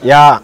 Ya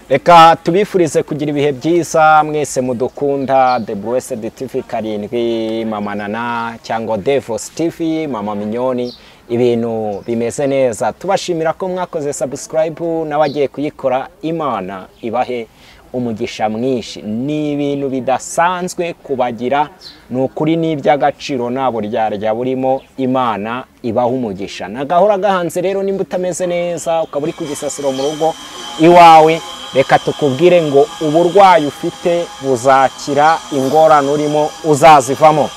reka tubifurize kugira ibihe byiza mwese mudukunda The Blessed TV karindwi Mama Nana cyangwa Devos TV Mama Minyoni ibintu bimeze neza tubashimira ko mwakoze subscribe n'abagiye kuyikora Imana ibahe umugisha mwinshi ni ibintu bidasanzwe kubagira nukuri n'iby'agaciro nabo ryarya burimo Imana ibaho umugisha nagahora gahanze rero nimba utameze neza ukaba uri kugisasiro mu rugo iwawe reka tukubwire ngo uburwayi ufite buzakira ingorane urimo uzazivamo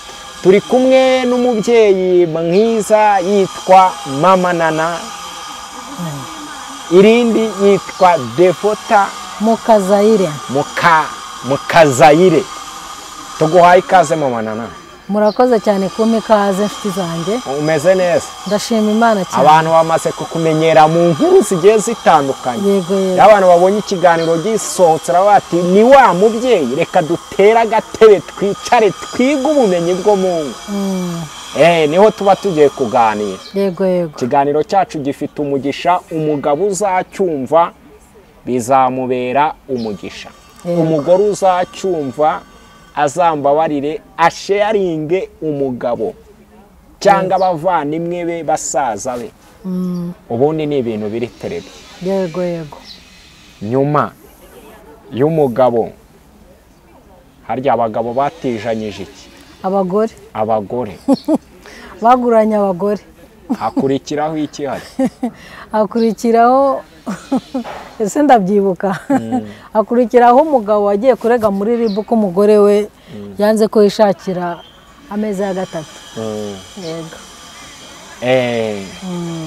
turi kumwe n'umubyeyi mwiza yitwa Mama Nana irindi yitwa Devota Mukazayire tuguhaye ikaze Mama Nana murakoze cyane kumpa ikaze inshuti zanjye umeze neza ndashima Imana cyane abantu bamaze kukumenyera mu nkuru zigiye zitandukanye yego abantu babonye ikiganiro gisohotse bati ni wa mubyeyi reka dutera agatebe twicare twiga ubumenyi bwo mu niho tuba tugiye kuganira yego ikiganiro cyacu gifite umugisha umugabo uzacyumva bizamubera umugisha umugore uzacyumva azambabarire asharinge umugabo cyangwa abavandimwe be basaza be ubundi ni ibintu biri terebe yego nyuma y'umugabo harya abagabo batijanyije iki abagore baguranye abagore hakurikiraho iki hari hakurikiraho ese ndabyibuka hakurikiraho umugabo wagiye kurega muri ribu ko umugore we yanze ko yishakira amezi ya gatatu yego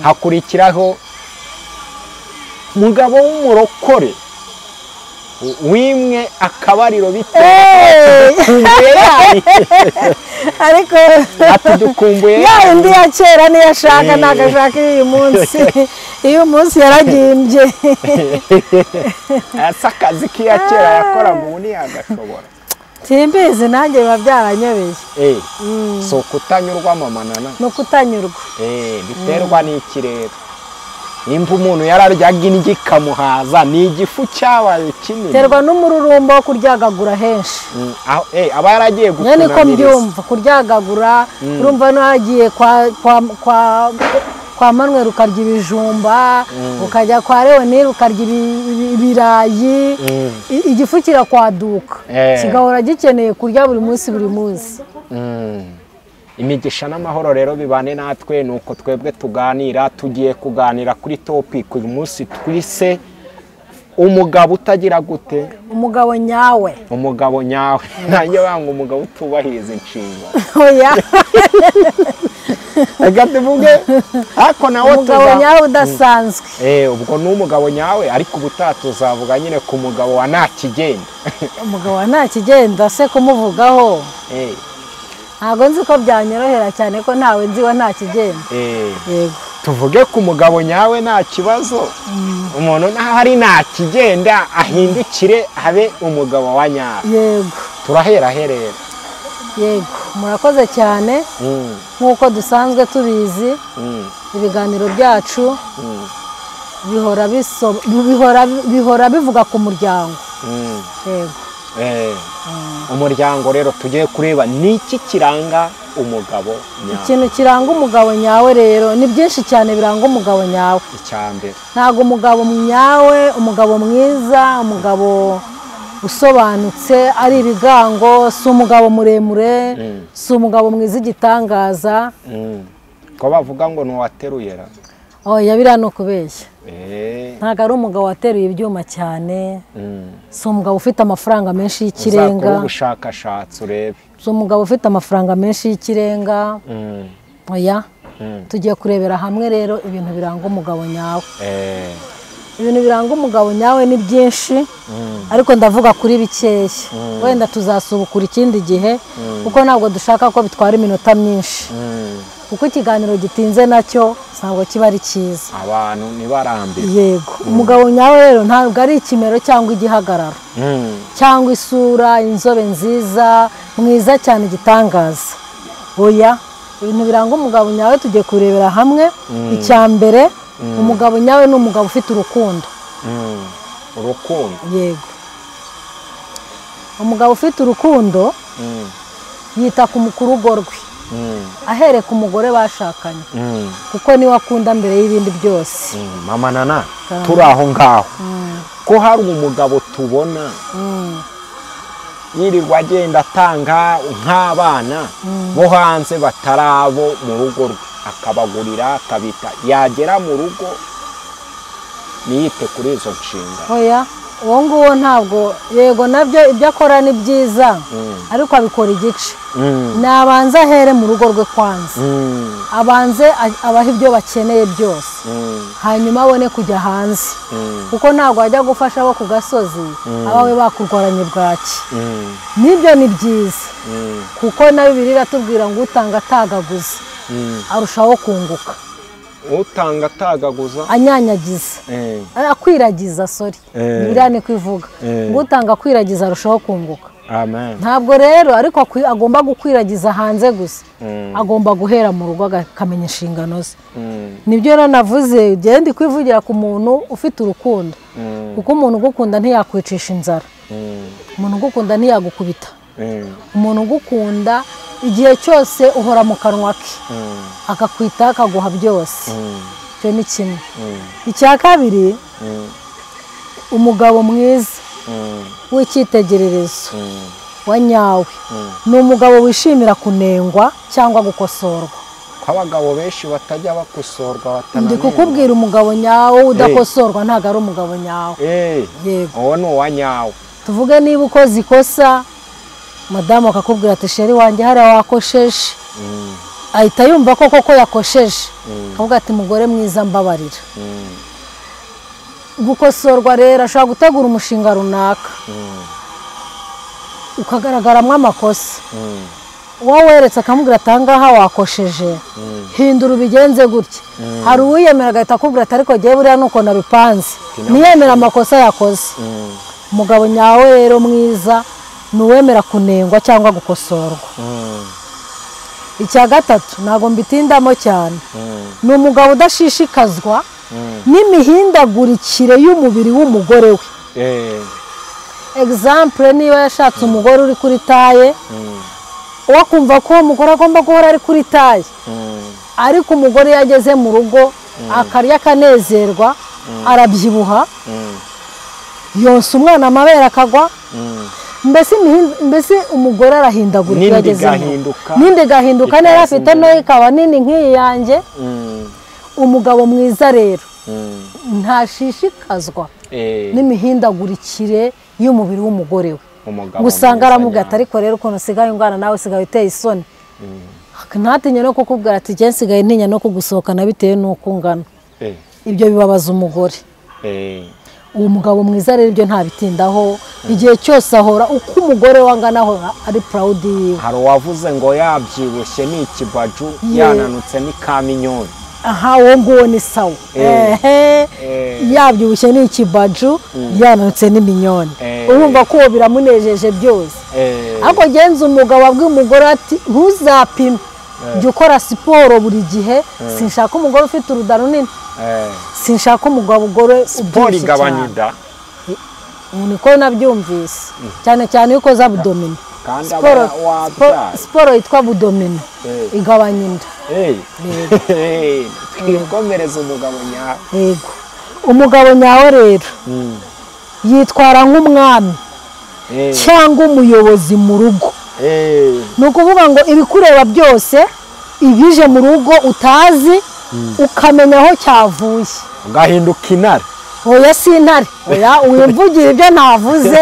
hakurikiraho umugabo w'umurokore wimwe akabariro bitewe ariko atudukumbuye ya indi ya kera niyo ashaka nagashaka uyu munsi iyo umunsi yaragimbye asa akazi k'iya kera yakoraga ubu ntiyagashobora simbizi nanjye biba byaranyobeye si ukutanyurwa Mama Nana ni ukutanyurwa biterwa n'ikirere nimba umuntu yararyaga indyo ikamuhaza ni igifu cyabaye kinini terwa n'umururumbo wo kuryagagura henshi aba yaragiye gutunamiriza niko mbyumva kuryagagura urumva n'ahagiye kwa Manuel ukarya ibijumba ukajya kwa Leonel ukarya ibirayi igifu kirakwaduka kigahora gikeneye kurya buri munsi imigisha n'amahoro rero bibane natwe nuko twebwe tuganira tugiye kuganira kuri topic uyu munsi twise umugabo utagira gute umugabo nyawe nanjye banga umugabo utubahiriza inshinga oya reka tuvuge ariko nawe umugabo nyawe udasanzwe ubwo ni umugabo nyawe ariko ubutaha tuzavuga nyine ku mugabo wa ntakigenda umugabo wa ntakigenda se kumuvugaho ntabwo nzi ko byanyorohera cyane ko ntawe nzi wa ntakigenda yego tuvuge ku mugabo nyawe nta kibazo umuntu n'ahari ntakigenda ahindukire habe umugabo wa nyawe yego turahera herera yego murakoze cyane nk'uko dusanzwe tubizi ibiganiro byacu bihora bivuga ku muryango yego umuryango rero tugiye kureba niki kiranga umugabo nyawe ikintu kiranga umugabo nyawe rero ni byinshi cyane biranga umugabo nyawe icyambere ntago umugabo nyawe umugabo mwiza umugabo usobanutse ari ibigango si umugabo muremure si umugabo mwiza igitangaza ko bavuga ngo ntuwateruye yabira no kubeshya ntago ari umugabo wateruye ibyuma cyane si umugabo ufite amafaranga menshi y'ikirenga uzakora ubushakashatsi urebe si umugabo ufite amafaranga menshi y'ikirenga oya tugiye kurebera hamwe rero ibintu biranga umugabo nyawe ibintu biranga umugabo nyawe ni byinshi ariko ndavuga kuri bikeya wenda tuzasubukura ikindi gihe kuko ntabwo dushaka ko bitwara iminota myinshi kuko ikiganiro gitinze nacyo ntabwo kiba ari cyiza abantu ntibarambire yego umugabo nyawe rero ntabwo ari ikimero cyangwa igihagararo cyangwa isura inzobe nziza mwiza cyane igitangaza oya ibintu biranga umugabo nyawe tugiye kurebera hamwe icya mbere umugabo nyawe ni umugabo ufite urukundo. Urukundo? Yego. Umugabo ufite urukundo yita ku rugo rwe, ahere ku mugore bashakanye, kuko niwe akunda mbere y'ibindi byose. Mama Nana, turi aho ngaho ko hari umugabo tubona yirirwa agenda atanga nk'abana bo hanze batarabo mu rugo rwe, akabagurira, akabita, yagera mu rugo niyite kuri izo nshinga. Oya, uwo nguwo ntabwo, yego nabyo ibyo akora ni byiza, ariko abikora igice. Nabanza ahere mu rugo rwe kwanza, abanze abaha ibyo bakeneye byose, hanyuma abone kujya hanze, kuko ntabwo ajya gufasha abo ku gasozi abawe bakurwaranye bwaki. Nibyo ni byiza, kuko na Bibiliya iratubwira ngo utanga atagaguza arushaho kunguka. Utanga atagaguza anyanyagiza, akwiragiza, sorry, Bibiliya niko ivuga ngo utanga akwiragiza arushaho kunguka. Amen. Ntabwo rero ariko agomba gukwiragiza hanze gusa, agomba guhera mu rugo akamenya inshingano ze. Nibyo rero navuze, ugende kwivugira ku muntu ufite urukundo, kuko umuntu ugukunda ntiyakwicisha inzara, umuntu ugukunda ntiyagukubita, umuntu ugukunda igihe cyose uhora mu kanwa ke, akakwita, akaguha byose. Icyo ni kimwe. Icya kabiri, umugabo mwiza w'icyitegererezo wa nyawe ni umugabo wishimira kunengwa cyangwa gukosorwa. Ko abagabo benshi batajya bakosorwa, batananengwa. Ndi kukubwira umugabo nyawe udakosorwa ntabwo ari umugabo nyawe. Yego, uwo ni uwa nyawe. Tuvuge niba ukoze ikosa, madamu akakubwira ati sheri wanjye hariya wakosheje, ahita yumva ko koko yakosheje, akavuga ati mugore mwiza mbabarira. Gukosorwa rero, ashobora gutegura umushinga runaka ukagaragaramo amakosa, uwo weretse akamubwira ati ahangaha wakosheje, hindura ubigenze gutya. Hari uwiyemera agahita akubwira ati ariko jyewe buriya nuko nabipanze, ntiyemera amakosa yakoze. Umugabo nyawe rero mwiza ni uwemera kunengwa cyangwa gukosorwa. Icya gatatu, ntabwo mbitindamo cyane, ni umugabo udashishikazwa n'imihindagurikire y'umubiri w'umugore we. Example, niba yashatse umugore uri kuri taye, wakumva ko umugore agomba guhora ari kuri taye, ariko umugore yageze mu rugo akarya akanezerwa, arabyibuha, yonsa umwana amabere akagwa, mbese umugore arahindagurika, yagezemo ninde gahinduka nera afite no ikaba nini nk'iyi yanjye. Umugabo mwiza rero ntashishikazwa n'imihindagurikire y'umubiri w'umugore we. Gusanga aramubwira ati ariko rero ukuntu usigaye ungana nawe usigaye uteye isoni, ntatinye no kukubwira ati jye nsigaye ntinya no kugusohokana bitewe n'uko ungana. Ibyo bibabaza umugore. Uwo mugabo mwiza rero ibyo ntabitindaho, igihe cyose ahora uko umugore wangana ahora ari proud yiwe. Hari uwavuze ngo yabyibushye ni ikibaju, yananutse ni kaminyoni. Aha, uwo nguwo ni sawa. Yabyibushye ni ikibaju, yananutse n'iminyoni. Urumva ko uwo biramunejeje byose. Ariko genza umugabo abwiye umugore ati ntuzapime, jya ukora siporo buri gihe, sinshaka umugore ufite uruda runini, sinshaka umugore siporo igabanya inda. Niko nabyumvise, cyane cyane yuko za abdomini. Siporo yitwa abdomini igabanya inda. Twikomereza umugabo nyawe. Yego, umugabo nyawe rero yitwara nk'umwami cyangwa umuyobozi mu rugo. Ni ukuvuga ngo ibikureba byose, ibije mu rugo utazi, ukamenya aho cyavuye, ugahinduka intare. Oya si intare, oya wimvugira ibyo ntavuze,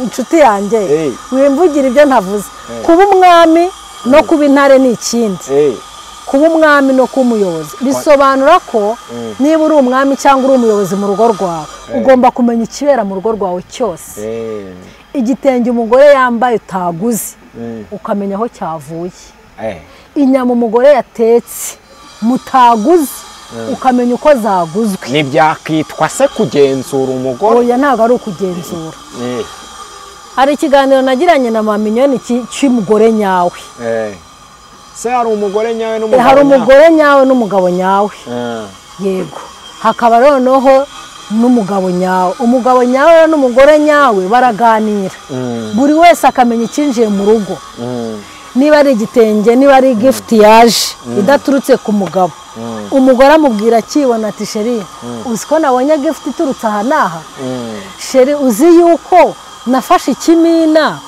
inshuti yanjye, wimvugira ibyo ntavuze. Kuba umwami no kuba intare ni ikindi. Kuba umwami no kuba umuyobozi bisobanura ko niba uri umwami cyangwa uri umuyobozi mu rugo rwawe, ugomba kumenya ikibera mu rugo rwawe cyose. Igitenge umugore yambaye utaguze, ukamenya aho cyavuye. Inyama umugore yatetse mutaguze, ukamenya uko zaguzwe. Ntibyakitwa se kugenzura umugore? Oya, ntabwo ari ukugenzura. Hari ikiganiro nagiranye na Mama Mignone cy'umugore nyawe. Se hari umugore nyawe n'umugabo nyawe? Hari umugore nyawe n'umugabo nyawe. yego hakaba noneho n'umugabo nyawe umugabo nyawe n'umugore nyawe baraganira buri wese akamenya ikinjiye mu rugo niba ari igitenge niba ari gift yaje idaturutse ku mugabo umugore amubwira akibona ati sheri uzi ko nabonye gift iturutse aha n'aha sheri uzi yuko nafashe ikimina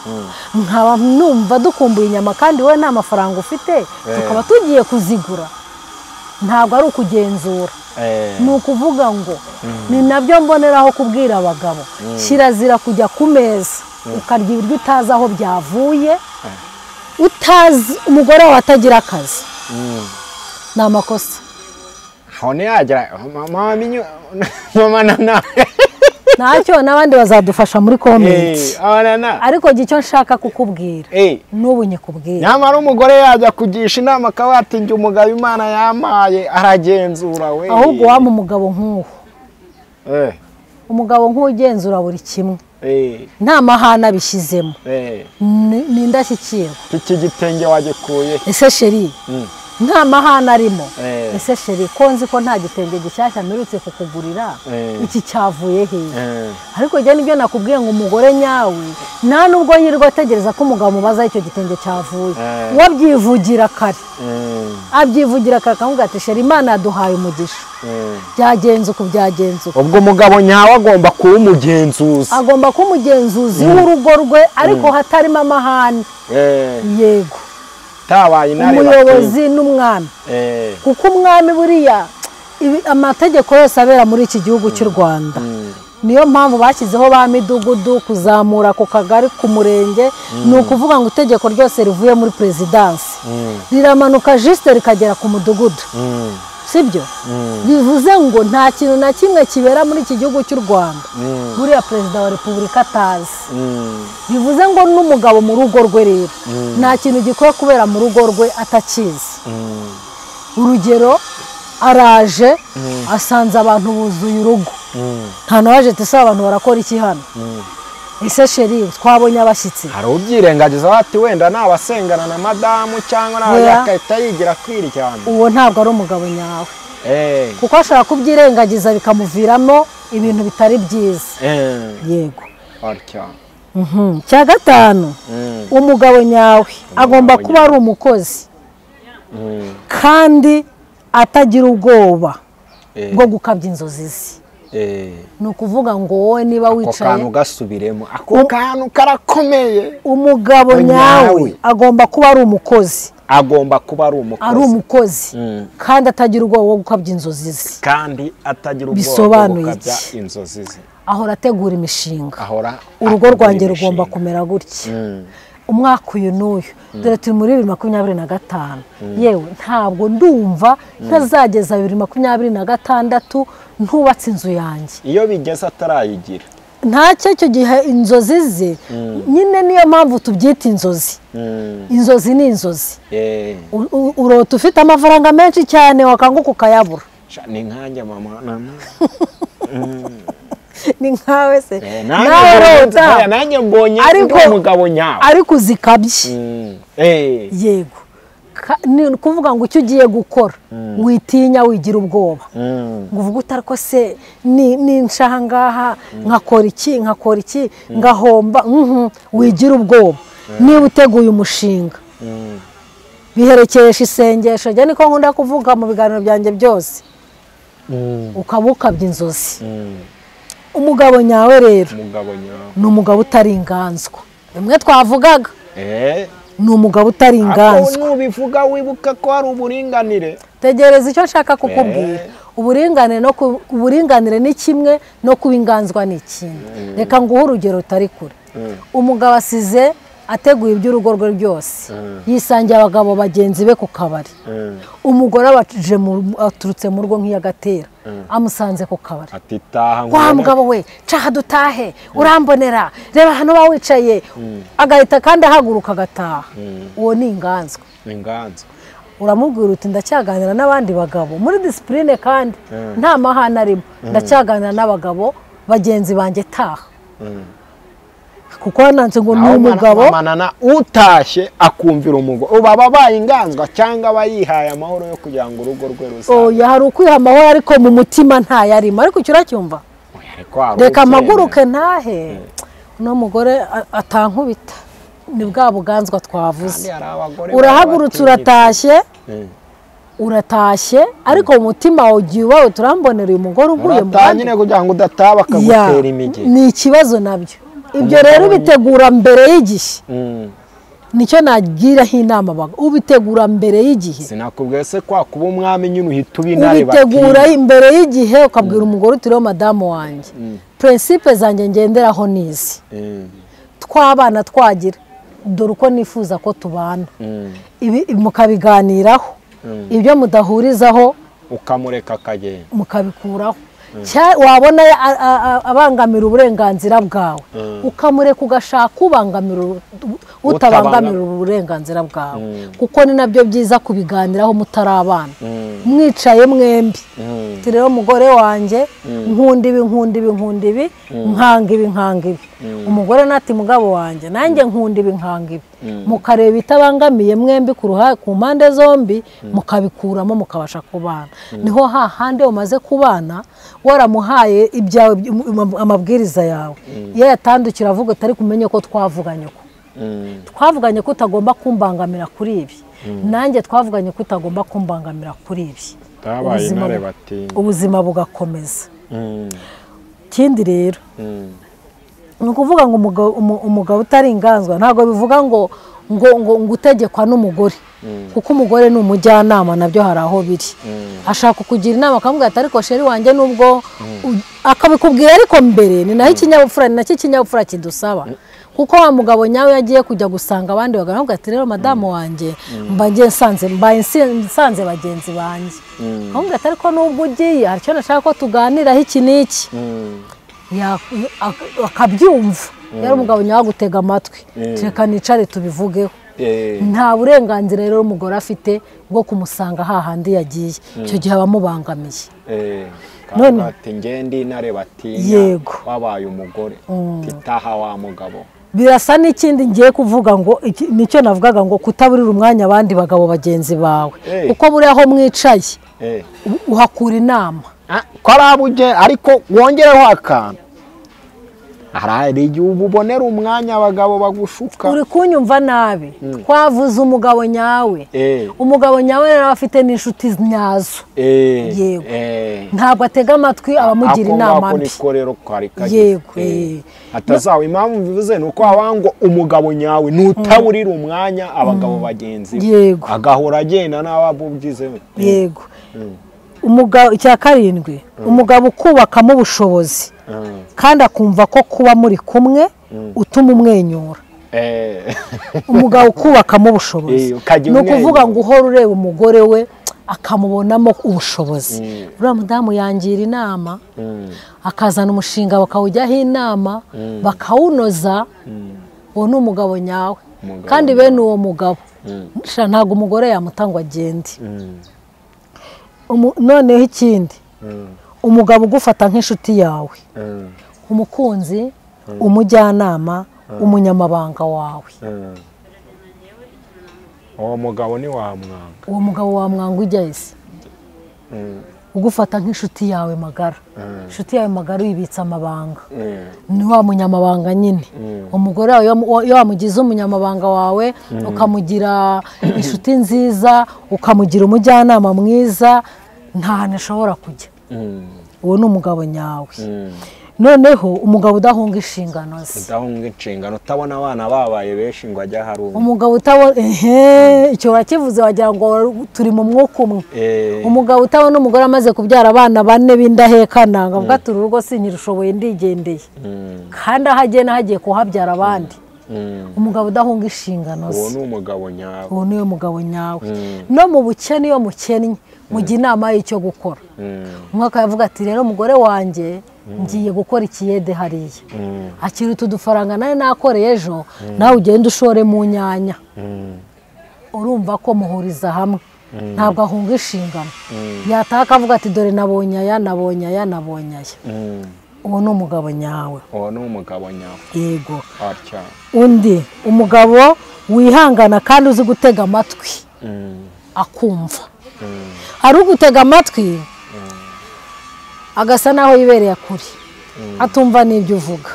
nkaba numva dukumbuye inyama kandi wowe nta mafaranga ufite tukaba tugiye kuzigura ntabwo ari ukugenzura ni ukuvuga ngo ni nabyo mboneraho kubwira abagabo kirazira kujya ku meza ukarya ibiryo utazi aho byavuye utazi umugore wawe atagira akazi ni amakosa hone yagira mama nana ntacyo n'abandi bazadufasha muri komenti ariko icyo nshaka kukubwira n'ubu nyikubwira nyamara umugore yajya kugisha inama akaba ati njye umugabo Imana yamaye aragenzura we ahubwo waba umugabo nk'uwo umugabo nk'ugenzura buri kimwe nta mahana bishyizemo ni indashyikirwa iki gitenge wagikuye ese sheri nta mahana arimo ese sheri ko nzi ko nta gitenge gishyashya mperutse kukugurira iki cyavuye hehe ariko njye nibyo nakubwiye ngo umugore nyawe nta nubwo yirirwa ategereza ko umugabo mubaza icyo gitenge cyavuye wabyivugira kare abyivugira kare akamubwira ati sheri Imana yaduhaye umugisha byagenze uko byagenze uko ubwo umugabo nyawe agomba kuba umugenzuzi agomba kuba umugenzuzi w'urugo rwe ariko hatarimo amahane yego umuyobozi n'umwami kuko umwami buriya amategeko yose abera muri iki gihugu cy'u Rwanda niyo mpamvu bashyizeho ba midugudu kuzamura ku kagari ku murenge ni ukuvuga ngo itegeko ryose rivuye muri perezidansi riramanuka jisite rikagera ku mudugudu sibyo bivuze ngo nta kintu na kimwe kibera muri iki gihugu cy'u Rwanda buriya perezida wa repubulika atazi bivuze ngo n'umugabo mu rugo rwe rero nta kintu gikwiye kubera mu rugo rwe atakizi urugero araje asanze abantu buzuye urugo nta nawaje ati se abantu barakora iki hano ese sheri twabonye abashyitsi hari ubyirengagiza bati wenda nabasengana na madamu cyangwa nawe yakahita yigira kwiryana uwo ntabwo ari umugabo nyawe kuko ashaka kubyirengagiza bikamuviramo ibintu bitari byiza yego cya gatanu umugabo nyawe agomba kuba ari umukozi kandi atagira ubwoba bwo gukabya inzozi ze ni ukuvuga ngo wowe niba wicaye ako kantu gasubiremo ako kantu karakomeye umugabo nyawe agomba kuba ari umukozi agomba kuba ari umukozi kandi atagira ubwoba bwo gukabya inzozi ze kandi atagira ubwoba bwo gukabya inzozi ze ahora ategura imishinga urugo rwanjye rugomba kumera gutya umwaka uyu n'uyu dore turi muri 2025 yewe ntabwo ndumva ntazageza 2026 ntubatse inzu yanjye iyo bigeze atarayigira ntacyo icyo gihe inzozi ze nyine niyo mpamvu tubyita inzozi inzozi ni inzozi urota ufite amafaranga menshi cyane wakanguka ukayabura ni nkanjye mama ni nkawe se nawe rota nanjye mbonye umugabo nyawe ariko uzikabye yego ni kuvuga ngo icyo ugiye gukora witinya wigira ubwoba ngo uvuge utariko se ni nshaha ngaha nkakora iki ngahomba wigira ubwoba niba uteguye umushinga biherekesha isengesho njye niko nkunda kuvuga mu biganiro byanjye byose ukaba ukabya inzozi umugabo nyawe rero ni umugabo utari inganzwa rimwe twavugaga ni umugabo utari inganzwa nubivuga wibuka ko ari uburinganire tegereza icyo nshaka kukubwira uburinganire ni kimwe no kuba inganzwa ni ikindi reka nguhe urugero utari kure umugabo asize ateguye iby'urugo rwe byose yisangiye abagabo bagenzi be ku kabari umugore aturutse mu rugo nk'iyagatera amusanze ku kabari ati taha wa mugabo we caha dutahe urambonera reba hano bawicaye agahita kandi ahaguruka agataha uwo ni inganzwa uramubwira uti ndacyaganira n'abandi bagabo muri disipurine kandi nta mahana arimo ndacyaganira n'abagabo bagenzi banjye taha kuko nanze ngo ni umugabo Mamanana utashye akumvira umugore uba babaye inganzwa cyangwa abayihaye amahoro yo kugira ngo urugo rwe rusabe. oya hari ukwiha amahoro ariko mu mutima ntayarimo ariko uracyumva reka amaguruke ntahe uno mugore atankubita ni bwa buganzwa twavuze urahagurutse uratashye ariko mu mutima wawe ugiye iwawe turambonera uyu mugore uvuye mu bandi nyine kugira ngo udataba akagutera imige ni ikibazo nabyo ibyo rero ubitegura mbere y'igihe nicyo nagiraho inama ubitegura mbere y'igihe sinakubwiye se kwa kuba umwami nyine uhita ubinare ubitegura imbere y'igihe ukabwira umugore uti rero madamu wanjye principe zanjye ngenderaho nizi twabana twagira dore uko nifuza ko tubana mukabiganiraho ibyo mudahurizaho ukamureka akagenda mukabikuraho wabona abangamira uburenganzira bwawe ukamureka ugashaka utabangamira uburenganzira bwawe kuko ni nabyo byiza kubiganiraho mutari abana mwicaye mwembi rero umugore wanjye nkunda ibi nkanga ibi umugore nati mugabo wanjye nanjye nkunda ibi nkanga ibi mukareba itabangamiye mwembi ku mpande zombi mukabikuramo mukabasha kubana niho hahandi umaze kubana waramuhaye ibyawe amabwiriza yawe iyo yatandukira avuga atari kumenye ko twavuganye ko utagomba kumbangamira kuri ibi nanjye twavuganye ko utagomba kumbangamira kuri ibi ubuzima bugakomeza ikindi rero ni ukuvuga ngo umugabo utari inganzwa ntabwo bivuga ngo utegekwa n'umugore kuko umugore ni umujyanama nabyo hari aho biri ashaka kukugira inama akamubwira ati ariko sheri wanjye nubwo akabikubwira ariko mbere ni naho ikinyabupfura ni nacyo ikinyabupfura kidusaba kuko wa mugabo nyawe yagiye kujya gusanga abandi bakavuga ati rero madamu wanjye mbaye nsanze bagenzi banjye akamubwira ati ariko nubwo ugiye hari icyo nashaka ko tuganiraho iki n'iki akabyumva rero umugabo nyawe agutega amatwi reka nicare tubivugeho nta burenganzira rero umugore afite bwo kumusanga hahandi yagiye icyo gihe abamubangamiye none ati ngende intare batinya wabaye umugore itaha wa mugabo birasa n'ikindi ngiye kuvuga ngo nicyo navugaga ngo kutaburira umwanya abandi bagabo bagenzi bawe kuko buriya aho mwicaye uhakura inama ko arabuje ariko wongereho akantu hari igihe ubonera umwanya abagabo bagushuka uri kunyumva nabi twavuze umugabo nyawe umugabo nyawe rero afite n'inshuti nyazo yego ntabwo atega amatwi abamugira inama mbi yego atazawe impamvu bivuze ni uko ngo umugabo nyawe nutaburira umwanya abagabo bagenzi yego agahora agenda n'ababubyize yego umugabo icya karindwi umugabo ukubakamo ubushobozi kandi akumva ko kuba muri kumwe utuma umwenyura umugabo ukubakamo ubushobozi ni ukuvuga ngo uhora ureba umugore we akamubonamo ubushobozi uriya mudamu yangira inama akazana umushinga bakawujyaho inama bakawunoza uwo ni umugabo nyawe kandi bene uwo mugabo ntabwo umugore yamutangwa agende noneho ikindi umugabo ugufata nk'inshuti yawe umukunzi umujyanama umunyamabanga wawe uwo mugabo ni wamwanga uwo mugabo wamwanga ujya ese ugufata nk'inshuti yawe magara inshuti yawe magara uyibitsa amabanga ni wa munyamabanga nyine umugore wawe iyo wamugize umunyamabanga wawe ukamugira inshuti nziza ukamugira umujyanama mwiza nta hantu ashobora kujya uwo ni umugabo nyawe noneho umugabo udahunga inshingano ze udahunga inshingano utabona abana babaye benshi ngo ajya harumwe umugabo utabona icyo wakivuze wagira ngo turi mu mwuka umwe umugabo utabona umugore amaze kubyara abana 4 b'indahekana ngo avuga ati urugo sinyirushoboye ndigendeye kandi aho agiye nahagiye kuhabyara abandi umugabo udahunga inshingano ze uwo ni umugabo nyawe uwo ni umugabo nyawe no mu bukene iyo mukennye mujya inama y'icyo gukora umwaka yavuga ati rero umugore wanjye ngiye gukora ikiyede hariya akira udufaranga nawe nakoreye ejo nawe ugenda ushore mu nyanya urumva ko muhuriza hamwe ntabwo ahunga inshingano yataha akavuga ati dore nabonye aya uwo ni umugabo nyawe. uwo ni umugabo nyawe. Yego. atya. Undi umugabo wihangana kandi uzi gutega amatwi akumva. Hari ugutega amatwi agasa naho yibereye kuri atumva n'ibyo uvuga.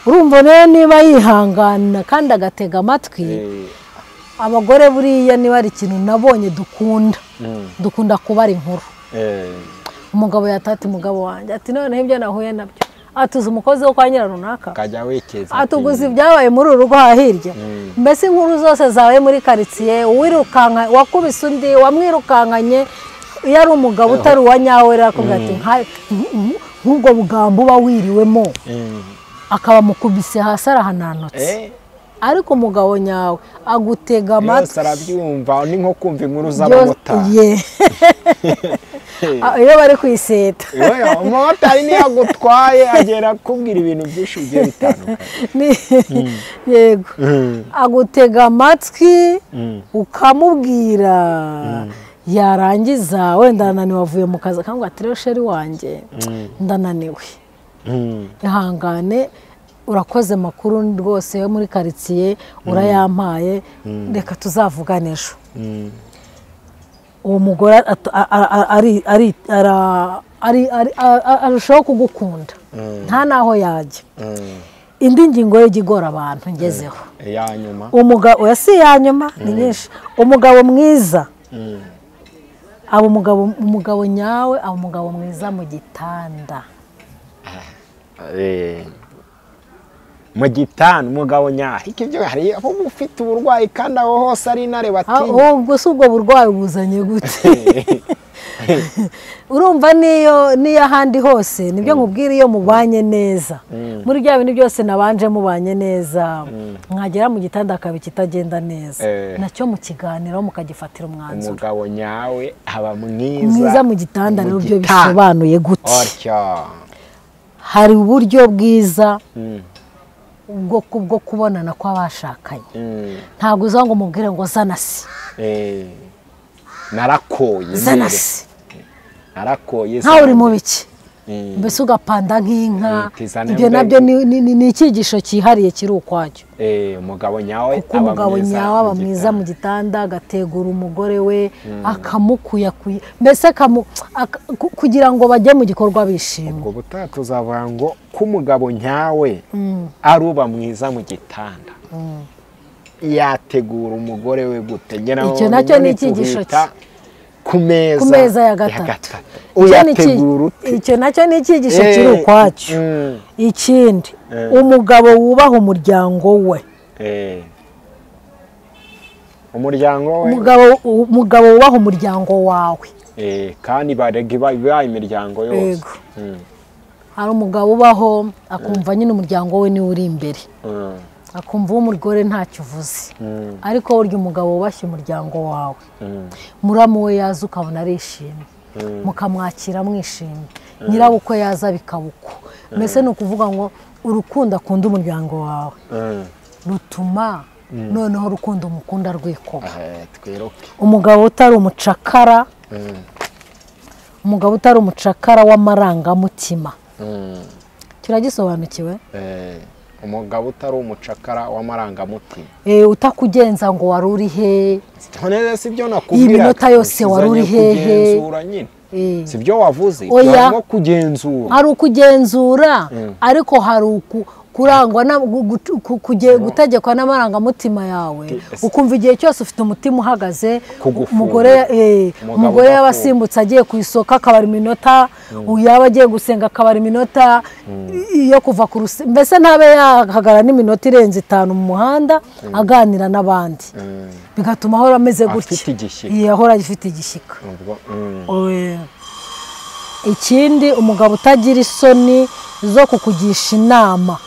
Urumva rero niba yihangana kandi agatega amatwi, abagore buriya niba ari ikintu nabonye dukunda kubara inkuru. Umugabo yatati umugabo wanjye ati noneho ibyo nahuye nabyo, atuze umukozi wo kwa nyira runaka, kajya wikeza atuguze ibyabaye muri uru rugo hirya. Mbese inkuru zose zawe muri karitsiye, uwirukanka wakubise undi, wamwirukankanye, iyo ari umugabo utari uwa nyawe rakubwira ati nk'ubwo bugambo uba wiriwemo, akaba mukubise hasi arahananutse. Ariko umugabo nyawe agutega amatwi, yose arabyumva, ni nko kumva inkuru z'abamotari. iyo bari kwiseta, umumotari niyo agutwaye agera kubwira ibintu byinshi bigiye bitandukanye. Yego. Agutega amatwi ukamubwira, yarangiza wenda ananiwe avuye mu kazi akambwira ati rero sheri wanjye ndananiwe, ihangane, urakoze makuru rwose yo muri karitsiye urayampaye, reka tuzavugane ejo. Uwo mugore arushaho kugukunda nta naho yajya. Indi ngingo yo igora abantu ngezeho, umugabo oya si ya nyuma ni nyinshi. Umugabo mwiza aba umugabo nyawe, aba umugabo mwiza mu gitanda. Mu gitanda umugabo nyawe, ibyo hari abo ufite uburwayi kandi aho hose ari intare batinya. Ubwo si ubwo burwayi buzanye gute? Urumva niyo ahandi hose nibyo nkubwira, iyo mubanye neza muri bya bintu byose nabanje mubanye neza, mwagera mu gitanda akaba ikitagenda neza, nacyo mu kiganiro mukagifatira umwanzuro. Umugabo nyawe aba mwiza mu gitanda. Rero byo bisobanuye gute? Hari uburyo bwiza bwo kubonana kw'abashakanye. Ntabwo uza ngo mubwire ngo zanasi, narakoye zanasi, narakoye ntawe uri mu biki, mbese ugapanda nk'inka. Ibyo nabyo ni icyigisho cyihariye kiri ukwacyo. Umugabo nyawe kuko umugabo nyawe aba mwiza mu gitanda, agategura umugore we, akamukuyakuya, mbese kugira ngo bajye mu gikorwa bishimye. ubwo butaha tuzavuga ngo ko umugabo nyawe ari uba mwiza mu gitanda, yategura umugore we gute? Icyo nacyo ni icyigisho ku meza ya gatatu. Uyategura ute? Icyo nacyo ni icyigisho kiri ukwacyo. Ikindi, umugabo wubaha umuryango we. Umuryango we, umugabo wubaha umuryango wawe. kandi barega imiryango yose. Hari umugabo ubaho akumva nyine umuryango we niwe uri imbere, akumva umugore ntacyo uvuze, ariko burya umugabo wubashye umuryango wawe, muramu we yaza ukabona arishimye, mukamwakira mwishimye, nyirabukwe yaza bikabuko. Mbese ni ukuvuga ngo urukundo akunda umuryango wawe rutuma noneho urukundo umukunda rwikoba. Umugabo utari umucakara, umugabo utari umucakara w'amarangamutima, kiragisobanukiwe. Umugabo utari umucakara w'amarangamutima, utakugenza ngo wari uri he, none si byo nakubwira, iminota yose wari uri hehe, si byo wavuze. Oya, kugenzura, hari ukugenzura, ariko hari kurangwa gutegekwa n'amarangamutima yawe, ukumva igihe cyose ufite umutima uhagaze. Umugore yabasimbutse agiye ku isoko akabara iminota, yaba agiye gusenga akabara iminota yo kuva ku rusi, mbese ntabe yahagarara n'iminota irenze 5 mu muhanda aganira n'abandi, bigatuma ahora ameze gutya, ahora agifite igishyika. Ikindi, umugabo utagira isoni zo kukugisha inama.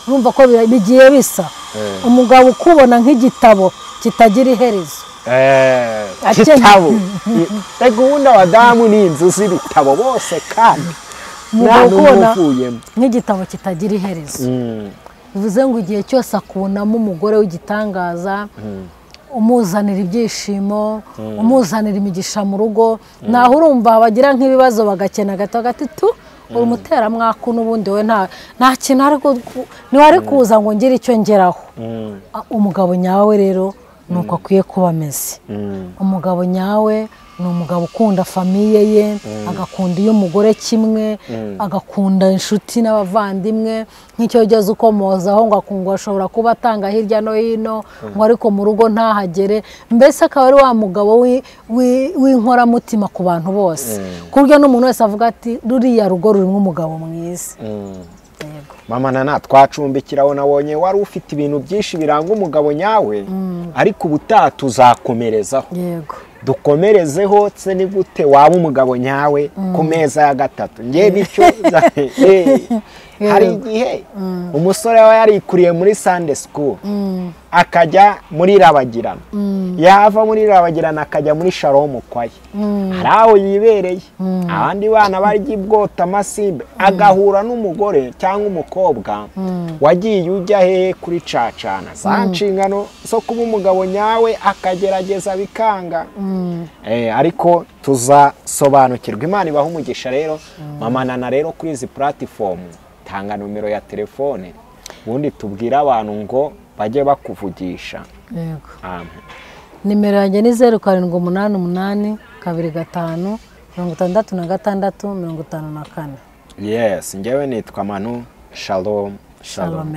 Urumva ko bigiye bisa. Umugabo ukubona nk'igitabo kitagira iherezo. Igitabo, gahunda wadamu ni inzu z'ibitabo bose, kandi umugabo ukubona nk'igitabo kitagira iherezo. Bivuze ngo igihe cyose akubonamo umugore w'igitangaza, umuzanira ibyishimo, umuzanira imigisha mu rugo. Naho urumva bagira nk'ibibazo bagakena gato gati tu uri umuteramwaka n'ubundi we nta kintu ntiwari kuza ngo ngire icyo ngeraho. Umugabo nyawe rero ni uko akwiye kuba ameze. Umugabo nyawe ni umugabo ukunda famiye ye, agakunda iyo umugore kimwe, agakunda inshuti n'abavandimwe, nk'icyo ugeze ukomozaho ngo ashobora kuba atanga hirya no hino ngo ariko mu rugo ntahagere, mbese akaba ari wa mugabo w'inkoramutima ku bantu bose, ku buryo n'umuntu wese avuga ati ruriya rugo rurimo umugabo mwiza. Mama Nana, twacumbikiraho nabonye wari ufite ibintu byinshi biranga umugabo nyawe, ariko ubutaha tuzakomerezaho. Yego. Dukomerezeho se ni gute waba umugabo nyawe ku meza ya gatatu. Ngiye bityo hari igihe umusore we yarikuriye muri Sunday school akajya muri Rabagirana, yava muri Rabagirana akajya muri Shalom kwaye, hari aho yibereye, abandi bana barya ibwota amasimbe, agahura n'umugore cyangwa umukobwa wagiye ujya he kuri cacana za nshingano zo kuba umugabo nyawe, akagerageza bikanga. Ariko tuzasobanukirwa. Imana ibaha umugisha rero. Mama Nana rero kuri izi platform tanga numero ya telefone ubundi tubwira abantu ngo bajye bakuvugisha. Yego. Nimero yanjye ni 0788 25 66 54. Yes, njyewe nitwa Manu. Shalom. Shalom.